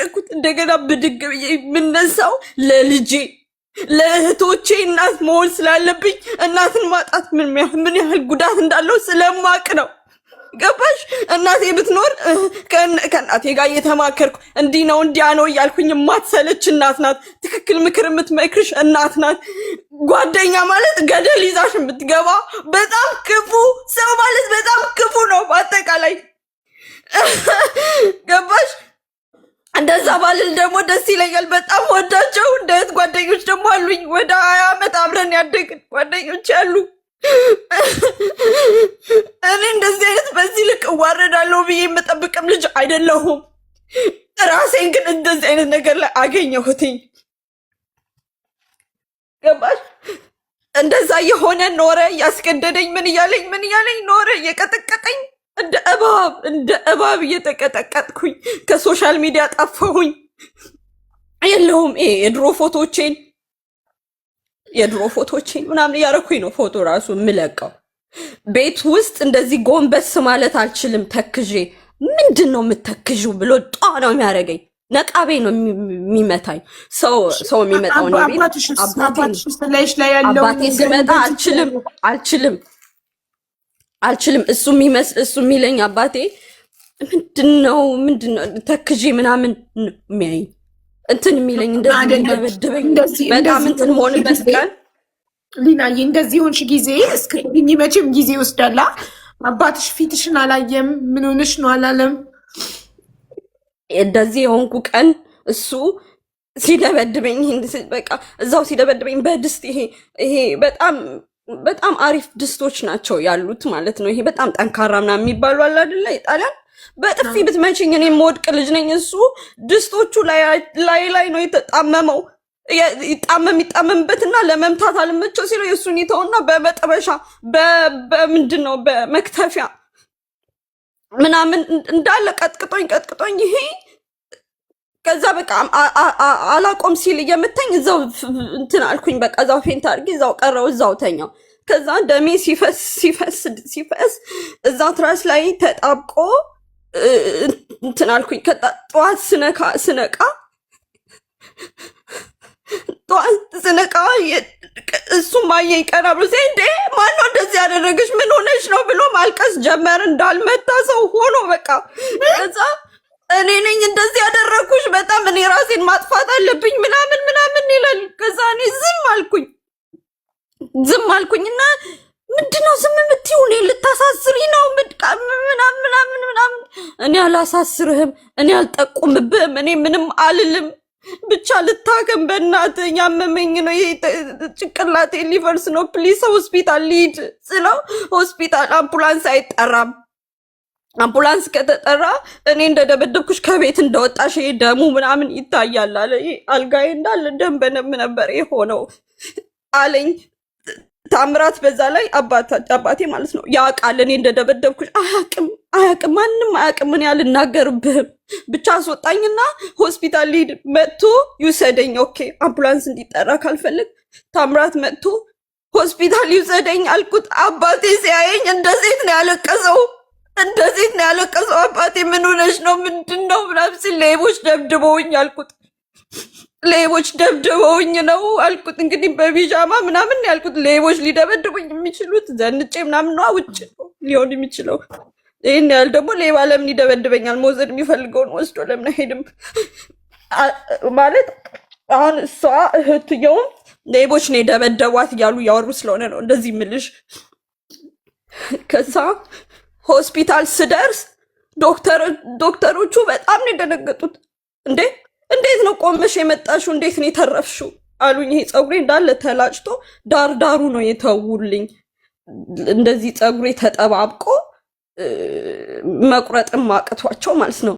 ያደግኩት። እንደገና ብድግ ብዬ የምነሳው ለልጄ ለእህቶቼ እናት መሆን ስላለብኝ እናትን ማጣት ምን ያህል ጉዳት እንዳለው ስለማቅ ነው። ገባሽ? እናቴ ብትኖር ከእናቴ ጋር እየተማከርኩ እንዲህ ነው እንዲያ ነው እያልኩኝ የማትሰለች እናት ናት። ትክክል ምክር የምትመክርሽ እናት ናት። ጓደኛ ማለት ገደል ይዛሽ የምትገባ በጣም ክፉ ሰው ማለት በጣም ክፉ ነው በአጠቃላይ። ገባሽ? እንደዛ ባልል ደግሞ ደስ ይለኛል። በጣም ወዳቸው እንደ እህት ጓደኞች ደግሞ አሉኝ። ወደ 20 ዓመት አብረን ያደግን ጓደኞች አሉ። እኔ እንደዚህ አይነት በዚህ ልክ እዋረዳለሁ ብዬ የምጠብቅም ልጅ አይደለሁም። ራሴን ግን እንደዚህ አይነት ነገር ላይ አገኘሁትኝ። ገባሽ? እንደዛ የሆነ ኖረ፣ እያስገደደኝ ምን እያለኝ ኖረ፣ እየቀጠቀጠኝ እንደ እባብ እየተቀጠቀጥኩኝ ከሶሻል ሚዲያ ጠፋሁኝ። የለሁም የድሮ ፎቶቼን ምናምን እያረኩኝ ነው ፎቶ ራሱ የምለቀው። ቤት ውስጥ እንደዚህ ጎንበስ ማለት አልችልም። ተክዤ ምንድን ነው የምተክዡ ብሎ ጧ ነው የሚያደርገኝ። ነቃቤ ነው የሚመታኝ። ሰው የሚመጣው ነው ቤት። አባቴ ሲመጣ አልችልም። እሱ የሚለኝ አባቴ ምንድነው ተክዤ ምናምን የሚያይ እንትን የሚለኝ እንደዚህ ደበደበኝ። በጣም እንትን መሆንበት ቀን ሊናዬ እንደዚህ ሆንሽ ጊዜ እስክኝ መቼም ጊዜ ይወስዳላ። አባትሽ ፊትሽን አላየም። ምን ሆነሽ ነው አላለም። እንደዚህ የሆንኩ ቀን እሱ ሲደበድበኝ በቃ እዛው ሲደበድበኝ በድስት ይሄ በጣም አሪፍ ድስቶች ናቸው ያሉት ማለት ነው። ይሄ በጣም ጠንካራ ምናምን የሚባሉ አለ አይደለ? የጣሊያን በጥፊ ብትመችኝ እኔ የምወድቅ ልጅ ነኝ። እሱ ድስቶቹ ላይ ነው የተጣመመው። ይጣመምበትና ለመምታት አልመቸው ሲለው የእሱን ይተውና በመጠበሻ በምንድን ነው በመክተፊያ ምናምን እንዳለ ቀጥቅጦኝ ይሄ ከዛ በቃ አላቆም ሲል እየመታኝ እዛው እንትን አልኩኝ። በቃ እዛው ፌንት አድርጌ እዛው ቀረው፣ እዛው ተኛው። ከዛ ደሜ ሲፈስ እዛው ትራስ ላይ ተጣብቆ እንትን አልኩኝ። ጠዋት ስነቃ እሱም አየኝ ቀና ብሎ እንዴ ማነው እንደዚህ ያደረገች ምን ሆነች ነው ብሎ ማልቀስ ጀመር። እንዳልመታ ሰው ሆኖ በቃ ከዛ እኔ ነኝ እንደዚህ ያደረኩሽ፣ በጣም እኔ ራሴን ማጥፋት አለብኝ ምናምን ይላል። ከዛ እኔ ዝም አልኩኝና ምንድነው ዝም የምትይው? እኔ ልታሳስሪ ነው ምናምን። እኔ አላሳስርህም፣ እኔ አልጠቁምብህም፣ እኔ ምንም አልልም፣ ብቻ ልታከም በእናትህ ያመመኝ ነው፣ ይሄ ጭንቅላቴ ሊቨርስ ነው፣ ፕሊስ ሆስፒታል ሊድ ስለው ሆስፒታል አምቡላንስ አይጠራም። አምቡላንስ ከተጠራ እኔ እንደደበደብኩሽ ከቤት እንደወጣሽ ይሄ ደሙ ምናምን ይታያል አለ። አልጋዬ እንዳለ ደም በነም ነበር የሆነው አለኝ። ታምራት በዛ ላይ አባቴ ማለት ነው ያውቃል እኔ እንደደበደብኩሽ። አያውቅም፣ ማንም አያውቅም። እኔ አልናገርብህም፣ ብቻ አስወጣኝና ሆስፒታል ሊድ መጥቶ ይውሰደኝ። ኦኬ አምቡላንስ እንዲጠራ ካልፈልግ ታምራት መጥቶ ሆስፒታል ይውሰደኝ አልኩት። አባቴ ሲያየኝ እንደዚህ ነው ያለቀሰው። አባቴ ምን ሆነሽ ነው ምንድን ነው ምናምን ሲል ሌቦች ደብድበውኝ አልኩት። ሌቦች ደብድበውኝ ነው አልኩት። እንግዲህ በቢጃማ ምናምን ያልኩት ሌቦች ሊደበድቡኝ የሚችሉት ዘንጬ ምናምን ነው ውጭ ሊሆን የሚችለው። ይህን ያህል ደግሞ ሌባ ለምን ይደበድበኛል? መውሰድ የሚፈልገውን ወስዶ ለምን አይሄድም? ማለት አሁን እሷ እህትየውም ሌቦች ነው የደበደቧት እያሉ እያወሩ ስለሆነ ነው እንደዚህ ምልሽ። ከዛ ሆስፒታል ስደርስ ዶክተሮቹ በጣም ነው የደነገጡት። እንዴት ነው ቆመሽ የመጣሽው? እንዴት ነው የተረፍሽው አሉኝ። ይሄ ፀጉሬ እንዳለ ተላጭቶ ዳሩ ነው የተውልኝ። እንደዚህ ፀጉሬ ተጠባብቆ መቁረጥም አቅቷቸው ማለት ነው።